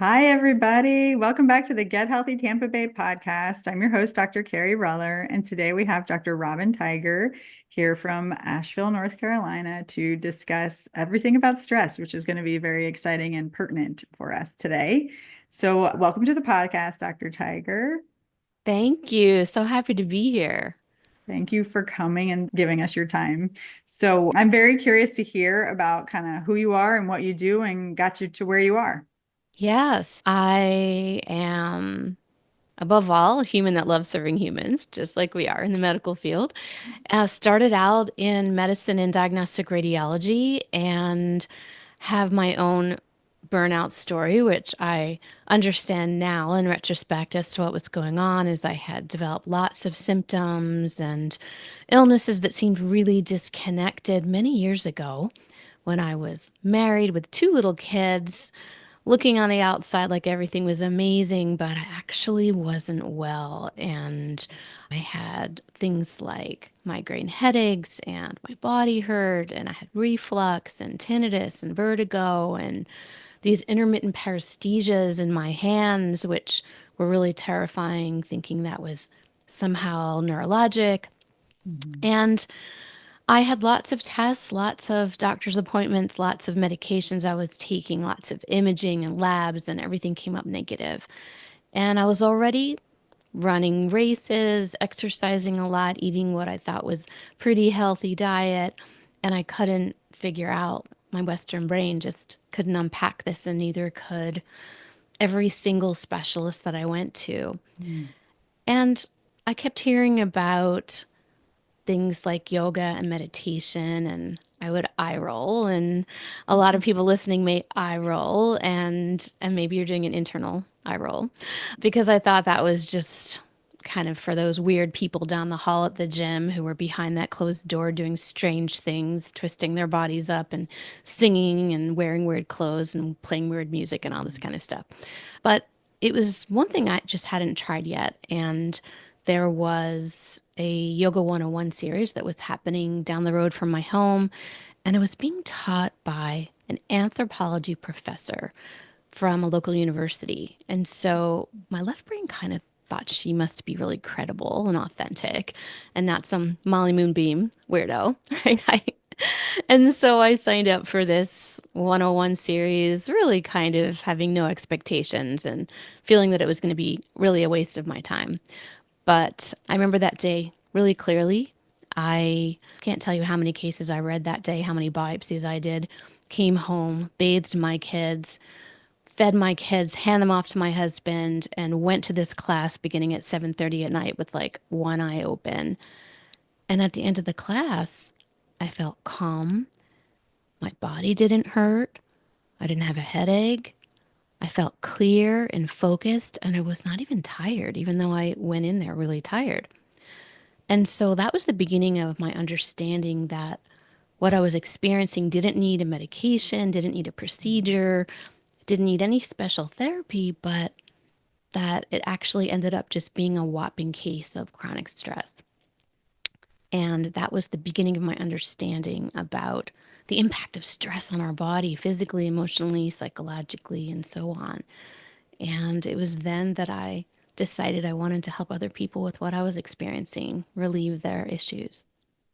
Hi, everybody. Welcome back to the Get Healthy Tampa Bay podcast. I'm your host, Dr. Kerry Reller, and today we have Dr. Robyn Tiger here from Asheville, North Carolina, to discuss everything about stress, which is going to be very exciting and pertinent for us today. So, welcome to the podcast, Dr. Tiger. Thank you. So happy to be here. Thank you for coming and giving us your time. So, I'm very curious to hear about kind of who you are and what you do and got you to where you are. Yes, I am above all a human that loves serving humans, just like we are in the medical field. Started out in medicine and diagnostic radiology and have my own burnout story, which I understand now in retrospect as to what was going on, is I had developed lots of symptoms and illnesses that seemed really disconnected many years ago when I was married with two little kids, looking on the outside like everything was amazing, but I actually wasn't well. And I had things like migraine headaches, and my body hurt, and I had reflux and tinnitus and vertigo, and these intermittent paresthesias in my hands, which were really terrifying, thinking that was somehow neurologic. Mhm. And I had lots of tests, lots of doctor's appointments, lots of medications I was taking, lots of imaging and labs, and everything came up negative. And I was already running races, exercising a lot, eating what I thought was pretty healthy diet, and I couldn't figure out, my Western brain just couldn't unpack this, and neither could every single specialist that I went to. Mm. And I kept hearing about things like yoga and meditation, and I would eye roll, and a lot of people listening may eye roll, and maybe you're doing an internal eye roll, because I thought that was just kind of for those weird people down the hall at the gym who were behind that closed door doing strange things, twisting their bodies up and singing and wearing weird clothes and playing weird music and all this kind of stuff. But it was one thing I just hadn't tried yet. And there was a Yoga 101 series that was happening down the road from my home, and it was being taught by an anthropology professor from a local university. And so my left brain kind of thought she must be really credible and authentic and not some Molly Moonbeam weirdo, right? And so I signed up for this 101 series, really kind of having no expectations and feeling that it was going to be really a waste of my time. But I remember that day really clearly. I can't tell you how many cases I read that day, how many biopsies I did. Came home, bathed my kids, fed my kids, hand them off to my husband, and went to this class beginning at 7:30 at night with like one eye open. And at the end of the class, I felt calm. My body didn't hurt. I didn't have a headache. I felt clear and focused, and I was not even tired, even though I went in there really tired. And so that was the beginning of my understanding that what I was experiencing didn't need a medication, didn't need a procedure, didn't need any special therapy, but that it actually ended up just being a whopping case of chronic stress. And that was the beginning of my understanding about the impact of stress on our body, physically, emotionally, psychologically, and so on. And it was then that I decided I wanted to help other people with what I was experiencing, relieve their issues.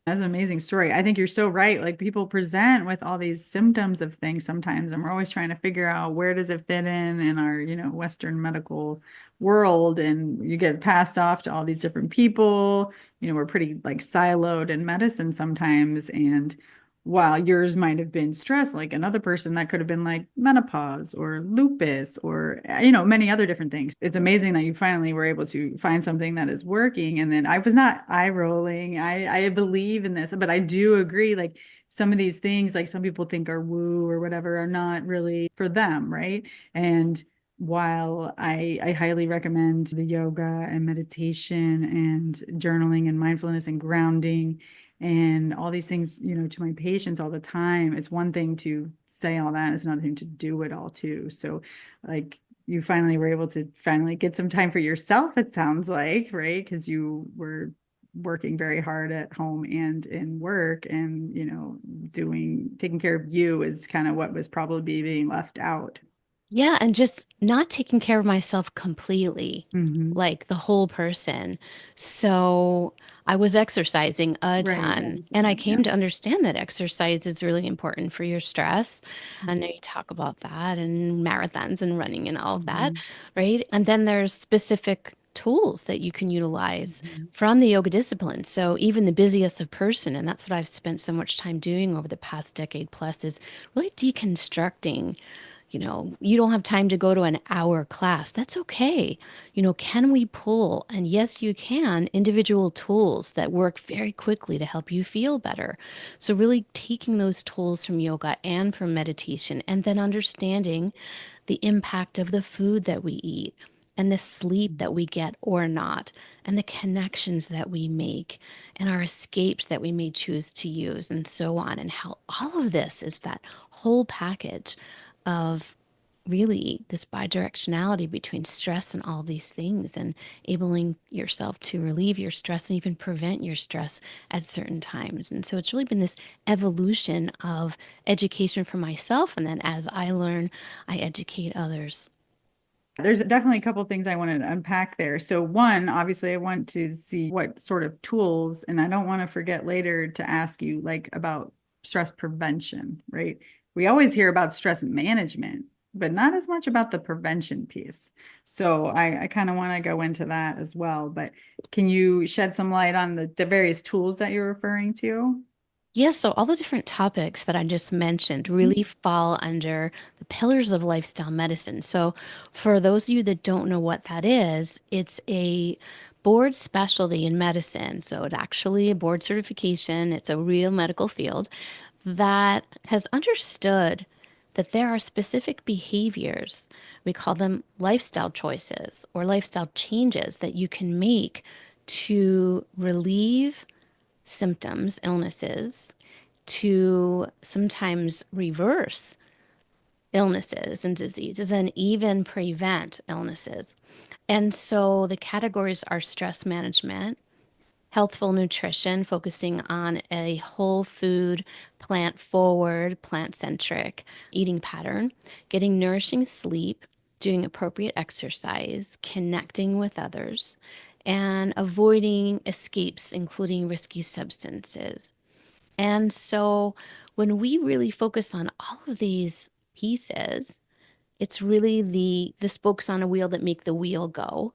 That's an amazing story. I think you're so right. Like people present with all these symptoms of things sometimes, and we're always trying to figure out where does it fit in our, Western medical world, and you get passed off to all these different people. We're pretty like siloed in medicine sometimes, and while yours might have been stress, like another person that could have been like menopause or lupus or many other different things. It's amazing that you finally were able to find something that is working. And then I was not eye rolling. I believe in this, but I do agree, like some of these things, like some people think are woo or whatever, are not really for them, right? And while I highly recommend the yoga and meditation and journaling and mindfulness and grounding and all these things, to my patients all the time. It's one thing to say all that, it's another thing to do it all too. So like you finally were able to finally get some time for yourself, it sounds like, right? Because you were working very hard at home and in work, and doing taking care of you is kind of what was probably being left out. Yeah, and just not taking care of myself completely, Hmm. like the whole person. So I was exercising a Right. ton, and I came to understand that exercise is really important for your stress. I know you talk about that and marathons and running and all of that, Mhm. right? And then there's specific tools that you can utilize Mhm. from the yoga discipline. So even the busiest of person, and that's what I've spent so much time doing over the past decade plus, is really deconstructing. You don't have time to go to an hour class. That's okay. Can we pull? And yes, you can, individual tools that work very quickly to help you feel better. So, really taking those tools from yoga and from meditation, and then understanding the impact of the food that we eat and the sleep that we get or not, and the connections that we make, and our escapes that we may choose to use, and so on, and how all of this is that whole package of really this bidirectionality between stress and all these things, and enabling yourself to relieve your stress and even prevent your stress at certain times. And so it's really been this evolution of education for myself. And then as I learn, I educate others. There's definitely a couple of things I wanted to unpack there. So one, obviously, I want to see what sort of tools, and I don't want to forget later to ask you like about stress prevention, right? We always hear about stress management, but not as much about the prevention piece. So I kind of want to go into that as well. But can you shed some light on the various tools that you're referring to? Yes, so all the different topics that I just mentioned really fall under the pillars of lifestyle medicine. So, for those of you that don't know what that is, it's a board specialty in medicine. So, it's actually a board certification, it's a real medical field that has understood that there are specific behaviors, we call them lifestyle choices or lifestyle changes that you can make to relieve symptoms, illnesses, to sometimes reverse illnesses and diseases and even prevent illnesses. And so the categories are stress management, healthful nutrition, focusing on a whole food, plant forward, plant centric eating pattern, getting nourishing sleep, doing appropriate exercise, connecting with others, and avoiding escapes, including risky substances. And so when we really focus on all of these pieces, it's really the spokes on a wheel that make the wheel go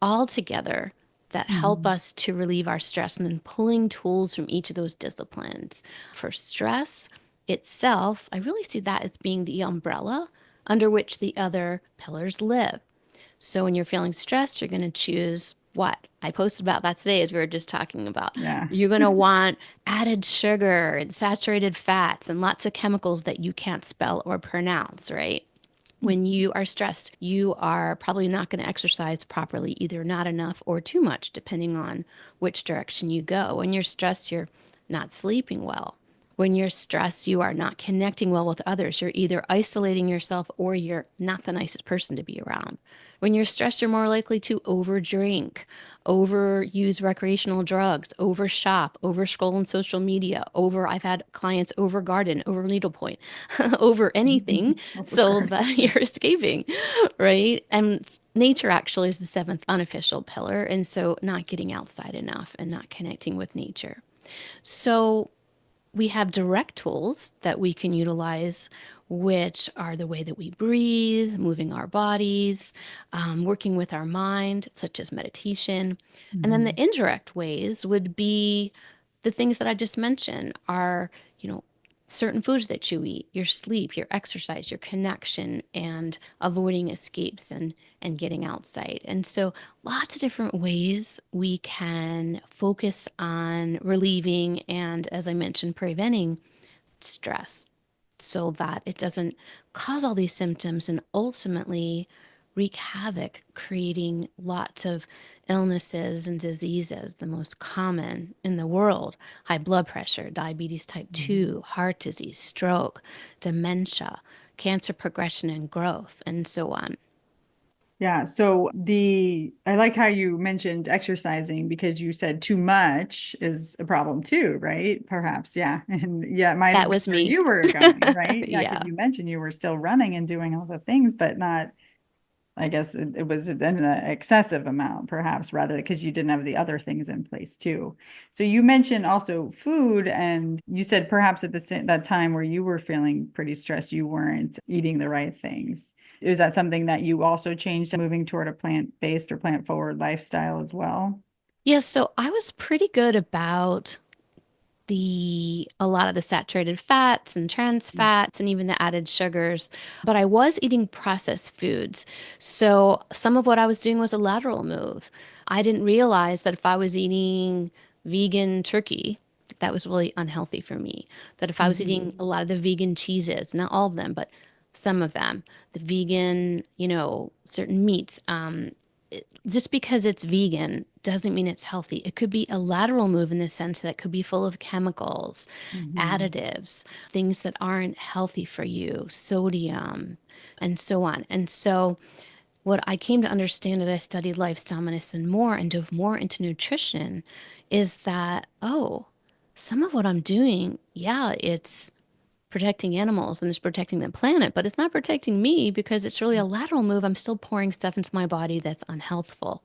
all together that help Mhm. us to relieve our stress, and then pulling tools from each of those disciplines. For stress itself, I really see that as being the umbrella under which the other pillars live. So when you're feeling stressed, you're going to choose what? I posted about that today as we were just talking about. Yeah. You're going to want added sugar and saturated fats and lots of chemicals that you can't spell or pronounce, right? When you are stressed, you are probably not going to exercise properly, either not enough or too much, depending on which direction you go. When you're stressed, you're not sleeping well. When you're stressed, you are not connecting well with others. You're either isolating yourself or you're not the nicest person to be around. When you're stressed, you're more likely to overdrink, overuse recreational drugs, overshop, over scroll on social media, I've had clients over garden, over needlepoint, over anything Oh, so God. that Yeah. you're escaping, right? And nature actually is the seventh unofficial pillar. And so not getting outside enough and not connecting with nature. So we have direct tools that we can utilize, which are the way that we breathe, moving our bodies, working with our mind, such as meditation. And then the Mhm. indirect ways would be the things that I just mentioned are, you know, certain foods that you eat, your sleep, your exercise, your connection, and avoiding escapes and getting outside. And so lots of different ways we can focus on relieving and, as I mentioned, preventing stress so that it doesn't cause all these symptoms and ultimately wreak havoc, creating lots of illnesses and diseases. The most common in the world: high blood pressure, diabetes type Mhm. 2, heart disease, stroke, dementia, cancer progression and growth, and so on. Yeah. So I like how you mentioned exercising because you said too much is a problem too, right? Perhaps. Yeah. And yeah, it might have That been was where me. you were going, right? Yeah. Because Yeah. you mentioned you were still running and doing all the things, but not, I guess it was then an excessive amount, perhaps, rather because you didn't have the other things in place too. So you mentioned also food, and you said perhaps at that time where you were feeling pretty stressed, you weren't eating the right things. Is that something that you also changed, moving toward a plant-based or plant-forward lifestyle as well? Yeah, so I was pretty good about a lot of the saturated fats and trans fats and even the added sugars, but I was eating processed foods. So some of what I was doing was a lateral move. I didn't realize that if I was eating vegan turkey, that was really unhealthy for me. That if I was eating Mhm. a lot of the vegan cheeses, not all of them, but some of them, the vegan, certain meats, just because it's vegan doesn't mean it's healthy. It could be a lateral move in the sense that it could be full of chemicals, Mhm. additives, things that aren't healthy for you, sodium, and so on. And so, what I came to understand as I studied lifestyle medicine more and dove more into nutrition is that, oh, some of what I'm doing, yeah, it's protecting animals and it's protecting the planet, but it's not protecting me because it's really a lateral move. I'm still pouring stuff into my body that's unhealthful.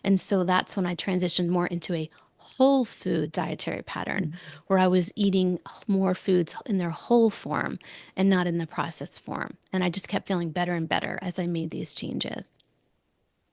And so that's when I transitioned more into a whole food dietary pattern where I was eating more foods in their whole form and not in the processed form. And I just kept feeling better and better as I made these changes.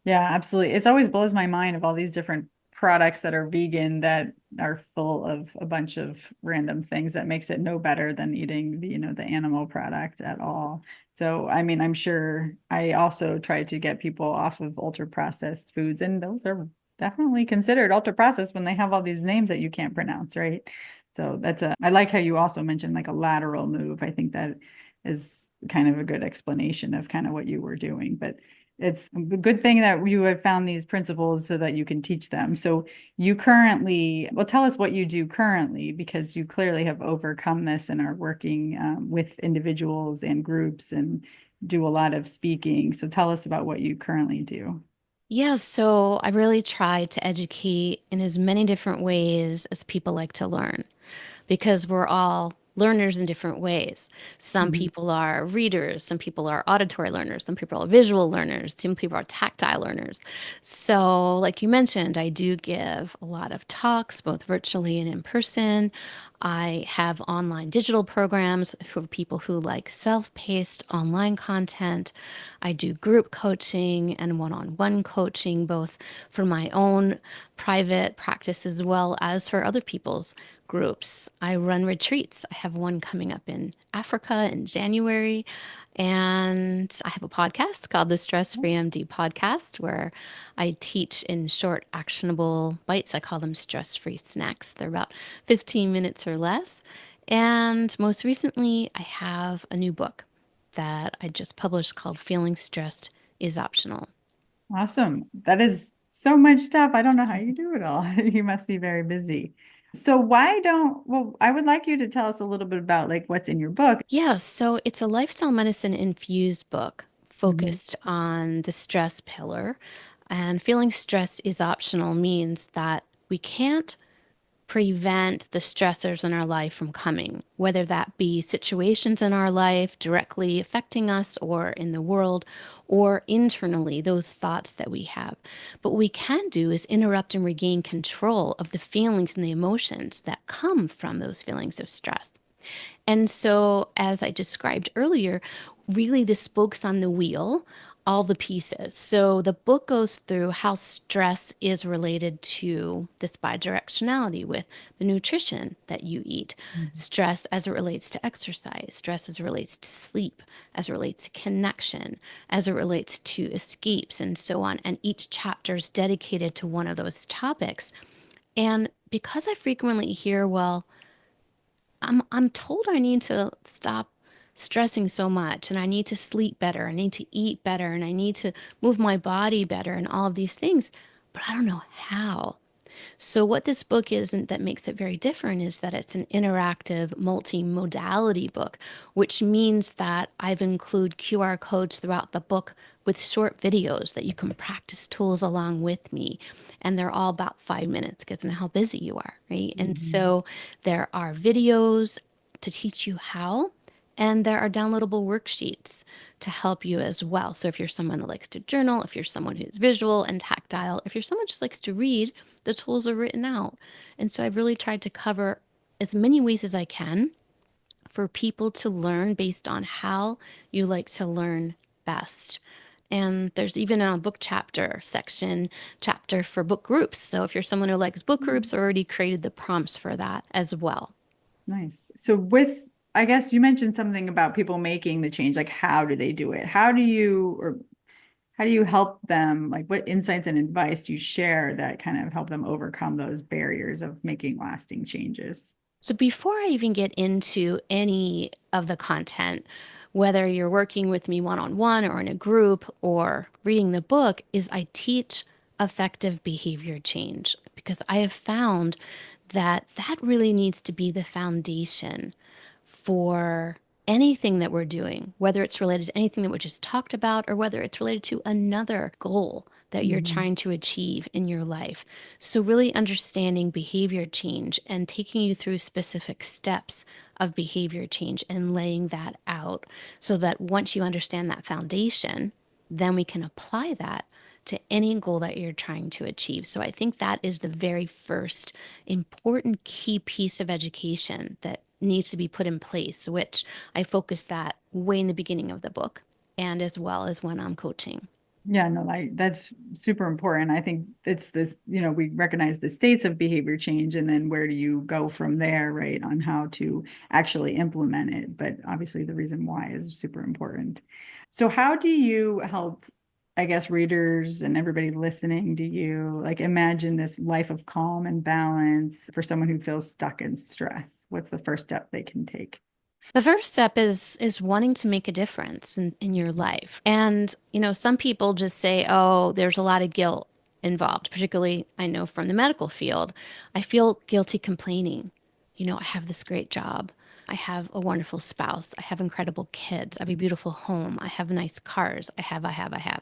Yeah, absolutely. It's always blows my mind of all these different products that are vegan that are full of a bunch of random things that makes it no better than eating the animal product at all. So, I mean, I'm sure I also try to get people off of ultra processed foods, and those are definitely considered ultra processed when they have all these names that you can't pronounce, right? So I like how you also mentioned like a lateral move. I think that is kind of a good explanation of kind of what you were doing. But it's a good thing that you have found these principles so that you can teach them. So well, tell us what you do currently, because you clearly have overcome this and are working with individuals and groups and do a lot of speaking. So tell us about what you currently do. Yeah, so I really try to educate in as many different ways as people like to learn, because we're all learners in different ways. Some Mhm. people are readers, some people are auditory learners, some people are visual learners, some people are tactile learners. So, like you mentioned, I do give a lot of talks, both virtually and in person. I have online digital programs for people who like self-paced online content. I do group coaching and one-on-one coaching, both for my own private practice as well as for other people's groups. I run retreats. I have one coming up in Africa in January. And I have a podcast called the Stress Free MD podcast where I teach in short, actionable bites. I call them stress free snacks. They're about 15 minutes or less. And most recently, I have a new book that I just published called Feeling Stressed is Optional. Awesome. That is so much stuff. I don't know how you do it all. You must be very busy. So well, I would like you to tell us a little bit about like what's in your book. Yeah, so it's a lifestyle medicine infused book Mhm. focused on the stress pillar. And feeling stressed is optional means that we can't prevent the stressors in our life from coming, whether that be situations in our life directly affecting us or in the world or internally, those thoughts that we have. But what we can do is interrupt and regain control of the feelings and the emotions that come from those feelings of stress. And so, as I described earlier, really the spokes on the wheel, all the pieces. So, the book goes through how stress is related to this bidirectionality with the nutrition that you eat, stress as it relates to exercise, stress as it relates to sleep, as it relates to connection, as it relates to escapes, and so on. And each chapter is dedicated to one of those topics. And because I frequently hear, well, I'm told I need to stop stressing so much and I need to sleep better, I need to eat better, and I need to move my body better and all of these things, but I don't know how. So, what this book is and that makes it very different is that it's an interactive, multi-modality book, which means that I've included QR codes throughout the book with short videos that you can practice tools along with me. And they're all about 5 minutes because of how busy you are, right? And Mhm. so there are videos to teach you how. And there are downloadable worksheets to help you as well. So if you're someone that likes to journal, if you're someone who's visual and tactile, if you're someone who just likes to read, the tools are written out. And so I've really tried to cover as many ways as I can for people to learn based on how you like to learn best. And there's even a book chapter for book groups. So if you're someone who likes book groups, I already created the prompts for that as well. Nice. So I guess you mentioned something about people making the change, like how do they do it? Or how do you help them? Like what insights and advice do you share that kind of help them overcome those barriers of making lasting changes? So before I even get into any of the content, whether you're working with me one-on-one or in a group or reading the book, is I teach effective behavior change because I have found that that really needs to be the foundation for anything that we're doing, whether it's related to anything that we just talked about or whether it's related to another goal that you're Mhm. trying to achieve in your life. So, really understanding behavior change and taking you through specific steps of behavior change and laying that out so that once you understand that foundation, then we can apply that to any goal that you're trying to achieve. So I think that is the very first important key piece of education that needs to be put in place, which I focus that way in the beginning of the book and as well as when I'm coaching. Yeah, no, that's super important. I think it's this, we recognize the states of behavior change and then where do you go from there, right, on how to actually implement it. But obviously the reason why is super important. So how do you help, I guess, readers and everybody listening? Do you like imagine this life of calm and balance for someone who feels stuck in stress? What's the first step they can take? The first step is wanting to make a difference in your life. And, some people just say, oh, there's a lot of guilt involved, particularly I know from the medical field. I feel guilty complaining. I have this great job. I have a wonderful spouse. I have incredible kids. I have a beautiful home. I have nice cars. I have,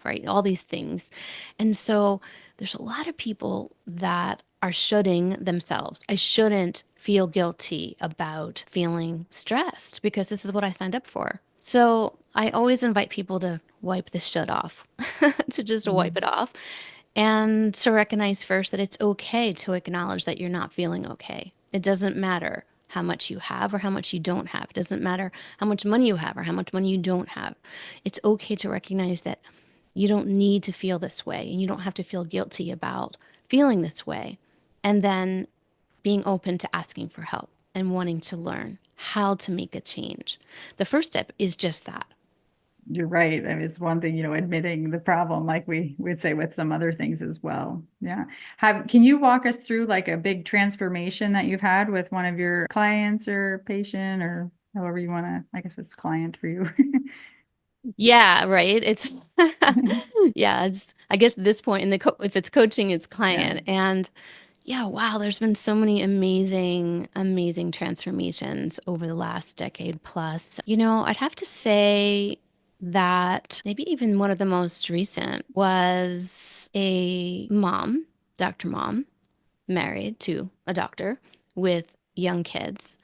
right? All these things. And so there's a lot of people that are shoulding themselves. I shouldn't feel guilty about feeling stressed because this is what I signed up for. So I always invite people to wipe the should off, to just wipe Mhm. it off and to recognize first that it's okay to acknowledge that you're not feeling okay. It doesn't matter how much you have or how much you don't have. It doesn't matter how much money you have or how much money you don't have. It's okay to recognize that you don't need to feel this way and you don't have to feel guilty about feeling this way. And then being open to asking for help and wanting to learn how to make a change. The first step is just that. You're right. I mean, it's one thing, admitting the problem, like we would say with some other things as well. Yeah. Can you walk us through like a big transformation that you've had with one of your clients or patient or however you want to, I guess it's client for you. Yeah, right. It's yeah, it's I guess at this point in if it's coaching, it's Yeah. client. And yeah, wow, there's been so many amazing transformations over the last decade plus. I'd have to say that maybe even one of the most recent was a mom, Dr. Mom, married to a doctor with young kids.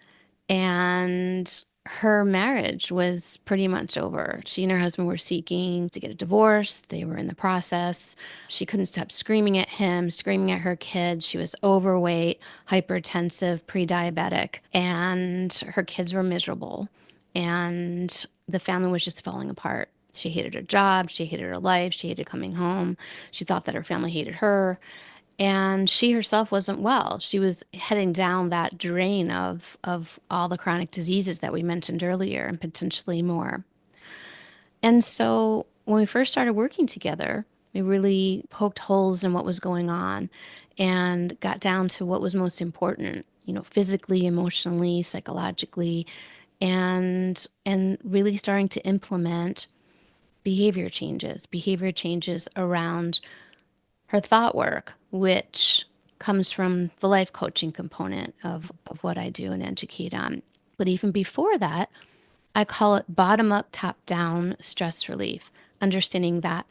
And her marriage was pretty much over. She and her husband were seeking to get a divorce. They were in the process. She couldn't stop screaming at him, screaming at her kids. She was overweight, hypertensive, pre-diabetic, and her kids were miserable. And the family was just falling apart. She hated her job. She hated her life. She hated coming home. She thought that her family hated her. And she herself wasn't well. She was heading down that drain of all the chronic diseases that we mentioned earlier and potentially more. And so when we first started working together, we really poked holes in what was going on and got down to what was most important, physically, emotionally, psychologically, and really starting to implement behavior changes around her thought work, which comes from the life coaching component of what I do and educate on. But even before that, I call it bottom up, top down stress relief, understanding that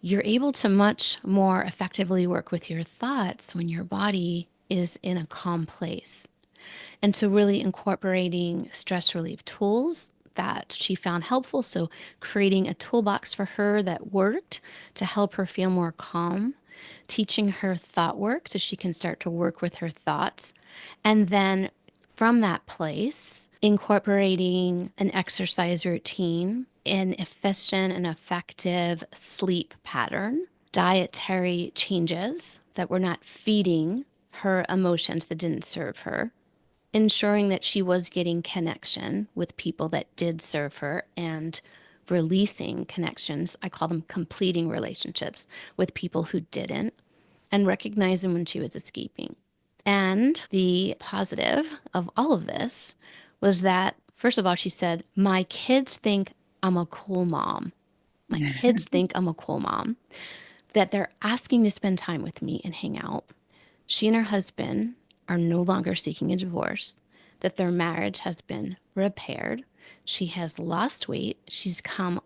you're able to much more effectively work with your thoughts when your body is in a calm place. And so, really incorporating stress relief tools that she found helpful. So, creating a toolbox for her that worked to help her feel more calm, teaching her thought work so she can start to work with her thoughts. And then from that place, incorporating an exercise routine, an efficient and effective sleep pattern, dietary changes that were not feeding her emotions that didn't serve her, ensuring that she was getting connection with people that did serve her and releasing connections. I call them completing relationships with people who didn't, and recognizing when she was escaping. And the positive of all of this was that, first of all, she said, my kids think I'm a cool mom. My kids think I'm a cool mom, that they're asking to spend time with me and hang out. She and her husband are no longer seeking a divorce, that their marriage has been repaired. She has lost weight. She's come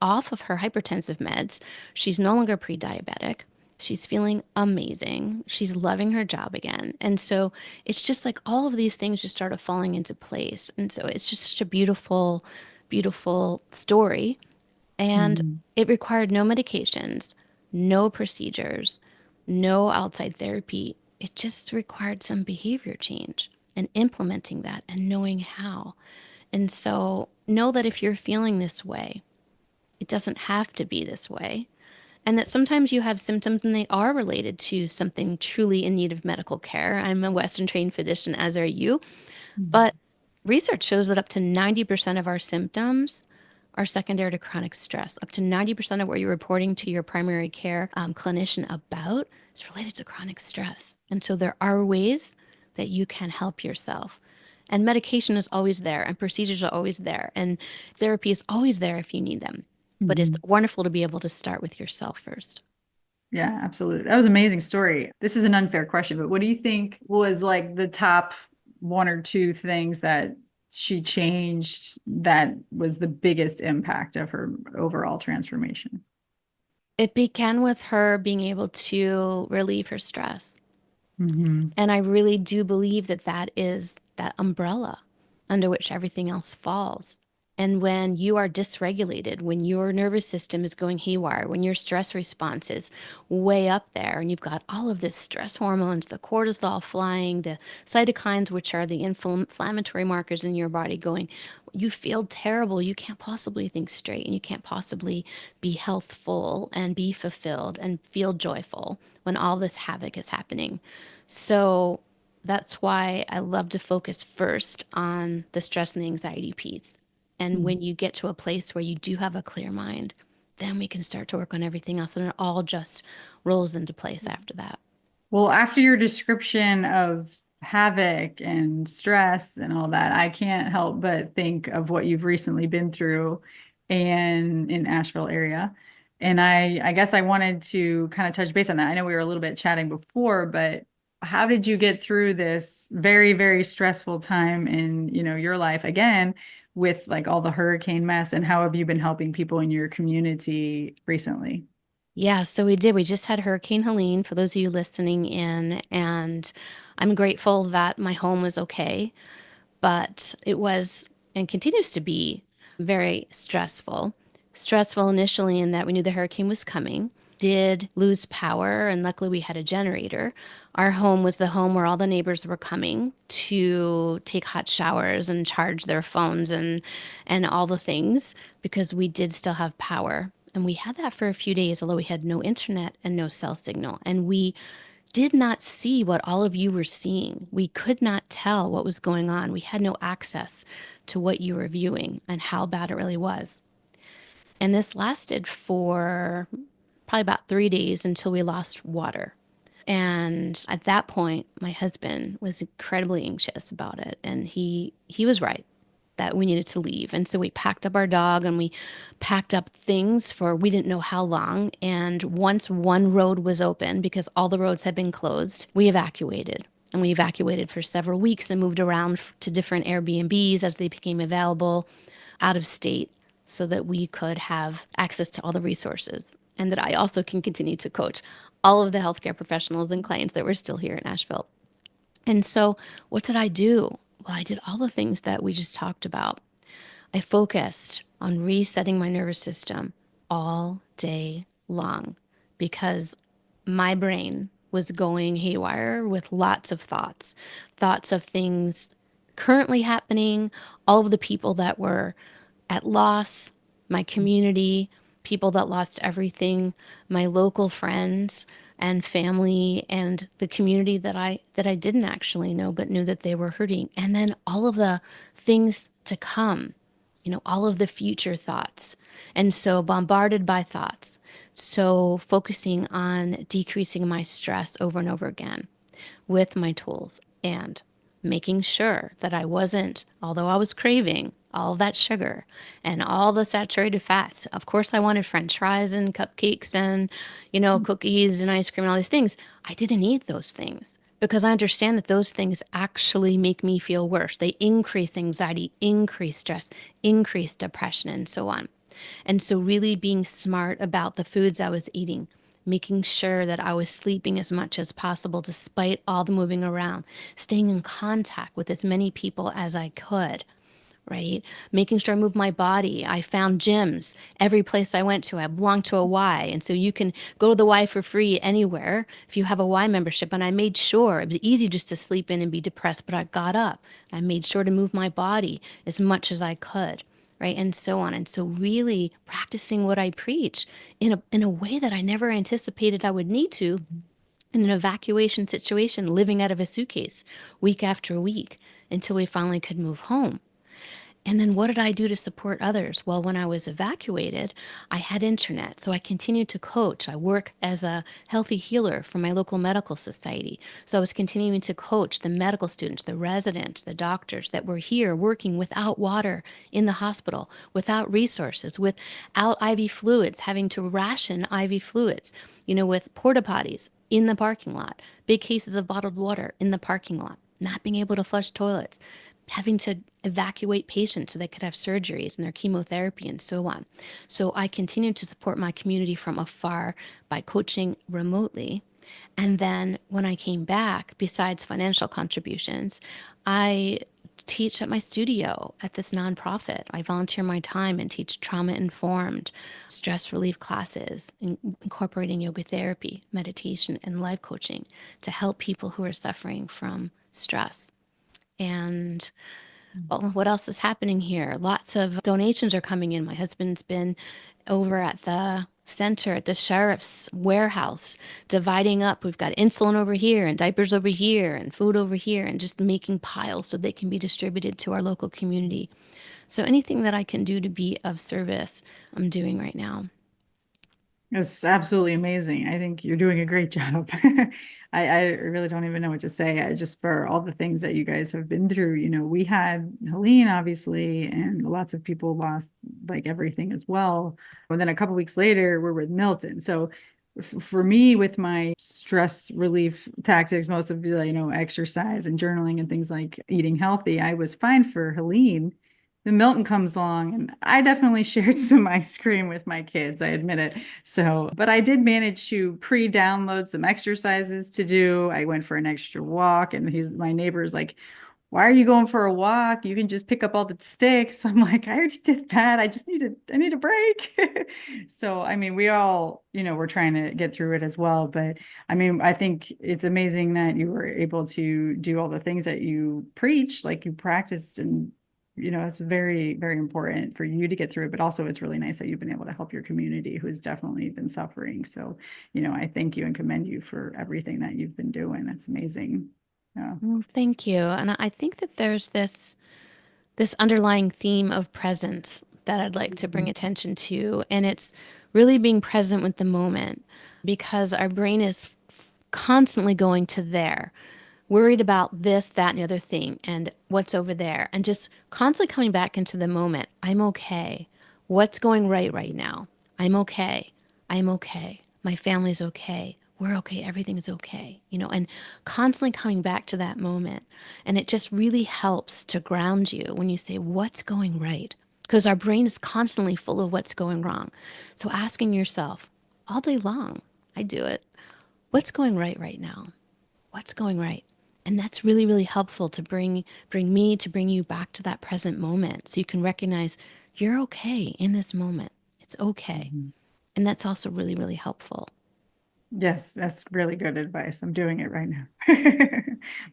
off of her hypertensive meds. She's no longer pre diabetic. She's feeling amazing. She's loving her job again. And so it's just like all of these things just started falling into place. And so it's just such a beautiful, beautiful story. And Mhm. it required no medications, no procedures, no outside therapy. It just required some behavior change and implementing that and knowing how. And so know that if you're feeling this way, it doesn't have to be this way. And that sometimes you have symptoms and they are related to something truly in need of medical care. I'm a Western trained physician, as are you. But research shows that up to 90% of our symptoms are secondary to chronic stress. Up to 90% of what you're reporting to your primary care clinician about is related to chronic stress. And so there are ways that you can help yourself. And medication is always there, and procedures are always there, and therapy is always there if you need them. But it's Mhm. wonderful to be able to start with yourself first. Yeah, absolutely. That was an amazing story. This is an unfair question, but what do you think was like the top one or two things that she changed that was the biggest impact of her overall transformation? It began with her being able to relieve her stress. Hmm. And I really do believe that that is that umbrella under which everything else falls. And when you are dysregulated, when your nervous system is going haywire, when your stress response is way up there, and you've got all of this stress hormones, the cortisol flying, the cytokines, which are the inflammatory markers in your body going, you feel terrible. You can't possibly think straight, and you can't possibly be healthful and be fulfilled and feel joyful when all this havoc is happening. So that's why I love to focus first on the stress and the anxiety piece. And when you get to a place where you do have a clear mind, then we can start to work on everything else. And it all just rolls into place after that. Well, after your description of havoc and stress and all that, I can't help but think of what you've recently been through and in Asheville area. And I guess I wanted to kind of touch base on that. I know we were a little bit chatting before, but how did you get through this very, very stressful time in, your life again with like all the hurricane mess, and how have you been helping people in your community recently? Yeah, so we did. We just had Hurricane Helene for those of you listening in, and I'm grateful that my home was okay, but it was and continues to be very stressful. Stressful initially in that we knew the hurricane was coming, did lose power, and luckily we had a generator. Our home was the home where all the neighbors were coming to take hot showers and charge their phones and all the things because we did still have power. And we had that for a few days, although we had no internet and no cell signal. And we did not see what all of you were seeing. We could not tell what was going on. We had no access to what you were viewing and how bad it really was. And this lasted for probably about 3 days until we lost water. And at that point, my husband was incredibly anxious about it. And he was right. that we needed to leave. And so we packed up our dog and we packed up things for we didn't know how long. And once one road was open, because all the roads had been closed, we evacuated. And we evacuated for several weeks and moved around to different Airbnbs as they became available out of state so that we could have access to all the resources and that I also can continue to coach all of the healthcare professionals and clients that were still here in Nashville. And so, what did I do? Well, I did all the things that we just talked about. I focused on resetting my nervous system all day long because my brain was going haywire with lots of thoughts, thoughts of things currently happening, all of the people that were at loss, my community, people that lost everything, my local friends and family and the community that I didn't actually know but knew that they were hurting. And then all of the things to come, all of the future thoughts. And so bombarded by thoughts. So focusing on decreasing my stress over and over again with my tools and making sure that I wasn't, although I was craving all of that sugar and all the saturated fats. Of course, I wanted French fries and cupcakes and, cookies and ice cream and all these things. I didn't eat those things because I understand that those things actually make me feel worse. They increase anxiety, increase stress, increase depression, and so on. And so, really being smart about the foods I was eating, making sure that I was sleeping as much as possible despite all the moving around, staying in contact with as many people as I could, right? Making sure I moved my body. I found gyms every place I went to. I belonged to a Y. And so you can go to the Y for free anywhere if you have a Y membership. And I made sure it was easy just to sleep in and be depressed, but I got up. I made sure to move my body as much as I could. Right. And so on. And so really practicing what I preach in a way that I never anticipated I would need to in an evacuation situation, living out of a suitcase week after week until we finally could move home. And then what did I do to support others? Well, when I was evacuated, I had internet. So I continued to coach. I work as a healthy healer for my local medical society. So I was continuing to coach the medical students, the residents, the doctors that were here working without water in the hospital, without resources, without IV fluids, having to ration IV fluids, with porta potties in the parking lot, big cases of bottled water in the parking lot, not being able to flush toilets, having to evacuate patients so they could have surgeries and their chemotherapy and so on. So I continued to support my community from afar by coaching remotely. And then when I came back, besides financial contributions, I teach at my studio at this nonprofit. I volunteer my time and teach trauma-informed stress relief classes, incorporating yoga therapy, meditation, and life coaching to help people who are suffering from stress. And well, what else is happening here? Lots of donations are coming in. My husband's been over at the center at the sheriff's warehouse, dividing up. We've got insulin over here and diapers over here and food over here and just making piles so they can be distributed to our local community. So anything that I can do to be of service, I'm doing right now. It's absolutely amazing. I think you're doing a great job. I really don't even know what to say. Just for all the things that you guys have been through. We had Helene, obviously, and lots of people lost like everything as well. And then a couple weeks later, we're with Milton. So for me, with my stress relief tactics, most of exercise and journaling and things like eating healthy, I was fine for Helene. Then Milton comes along, and I definitely shared some ice cream with my kids, I admit it. So, but I did manage to pre-download some exercises to do. I went for an extra walk, and my neighbor's like, "Why are you going for a walk? You can just pick up all the sticks." I'm like, "I already did that. I need a break." So, I mean, we all, we're trying to get through it as well. But I mean, I think it's amazing that you were able to do all the things that you preach, like you practiced, and it's very, very important for you to get through it, but also it's really nice that you've been able to help your community who's definitely been suffering. So, I thank you and commend you for everything that you've been doing. That's amazing. Yeah. Well, thank you. And I think that there's this underlying theme of presence that I'd like to bring Mhm. attention to. And it's really being present with the moment because our brain is constantly going to there. worried about this, that, and the other thing, and what's over there, and just constantly coming back into the moment. I'm okay. What's going right now? I'm okay. I'm okay. My family's okay. We're okay. Everything's okay. And constantly coming back to that moment. And it just really helps to ground you when you say, what's going right? Because our brain is constantly full of what's going wrong. So asking yourself all day long, I do it, what's going right now? What's going right? And that's really, really helpful to bring you back to that present moment so you can recognize you're okay in this moment. It's okay. Mhm. And that's also really, really helpful. Yes, that's really good advice. I'm doing it right now.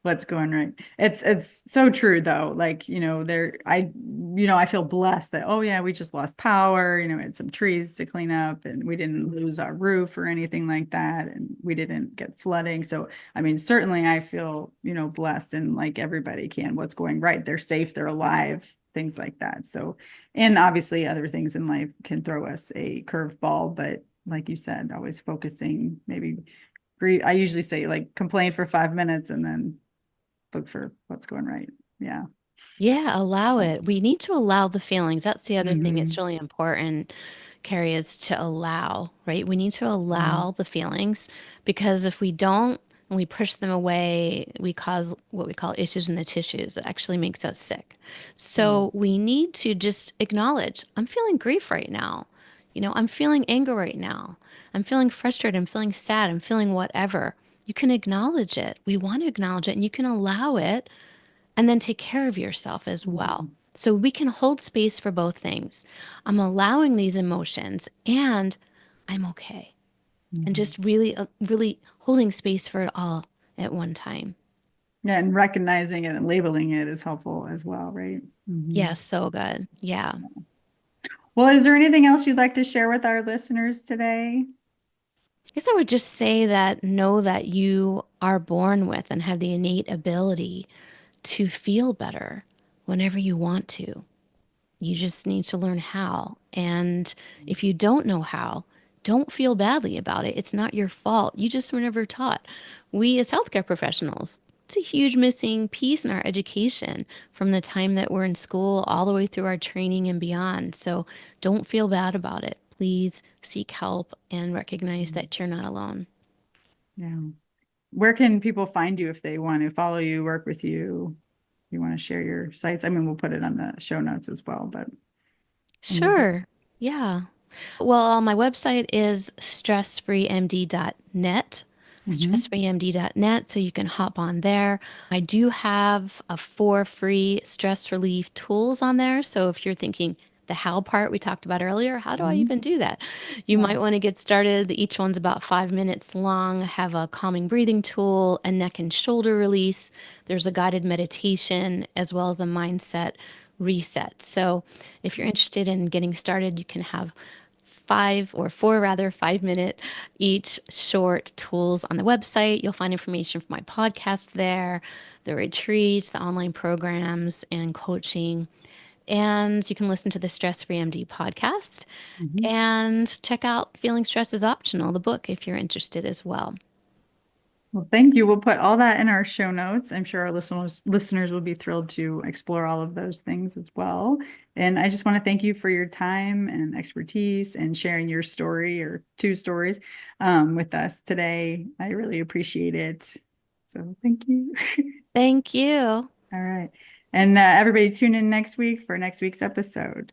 What's going right? It's so true though. Like, I feel blessed that, oh yeah, we just lost power, we had some trees to clean up and we didn't lose our roof or anything like that. And we didn't get flooding. So, I mean, certainly I feel, blessed, and like everybody can. What's going right? They're safe, they're alive, things like that. So, and obviously other things in life can throw us a curveball, but like you said, always focusing, maybe I usually say like complain for 5 minutes and then look for what's going right. Yeah. Yeah, allow it. We need to allow the feelings. That's the other thing. It's Mm-hmm. really important, Carrie, is to allow, right? We need to Mm-hmm. allow the feelings because if we don't and we push them away, we cause what we call issues in the tissues. It actually makes us sick. So we need to just acknowledge, I'm feeling grief right now. I'm feeling anger right now. I'm feeling frustrated. I'm feeling sad. I'm feeling whatever. You can acknowledge it. We want to acknowledge it and you can allow it and then take care of yourself as well. Mm-hmm. So we can hold space for both things. I'm allowing these emotions and I'm okay. And Mm-hmm. just really, really holding space for it all at one time. Yeah, and recognizing it and labeling it is helpful as well, right? Mm-hmm. Yeah, so good. Yeah. Well, is there anything else you'd like to share with our listeners today? I guess I would just say that know that you are born with and have the innate ability to feel better whenever you want to. You just need to learn how. And if you don't know how, don't feel badly about it. It's not your fault. You just were never taught. We, as healthcare professionals, it's a huge missing piece in our education from the time that we're in school all the way through our training and beyond. So don't feel bad about it. Please seek help and recognize that you're not alone. Yeah. Where can people find you if they want to follow you, work with you? You want to share your sites? I mean, we'll put it on the show notes as well, but anything. Sure. Yeah. Well, my website is stressfreemd.net, Mm-hmm. stressfreemd.net, so you can hop on there. I do have 4 free stress relief tools on there. So if you're thinking the how part we talked about earlier, how do I Mm-hmm. even do that? You Yeah. might want to get started. Each one's about 5 minutes long. Have a calming breathing tool, a neck and shoulder release. There's a guided meditation as well as a mindset reset. So if you're interested in getting started, you can have 5 or 4 rather 5 minute each short tools on the website. You'll find information for my podcast there, the retreats, the online programs, and coaching. And you can listen to the Stress Free MD podcast Mm-hmm. and check out Feeling Stress is Optional, the book, if you're interested as well. Well, thank you. We'll put all that in our show notes. I'm sure our listeners will be thrilled to explore all of those things as well. And I just want to thank you for your time and expertise and sharing your story or two stories with us today. I really appreciate it. So thank you. Thank you. All right. And everybody tune in next week for next week's episode.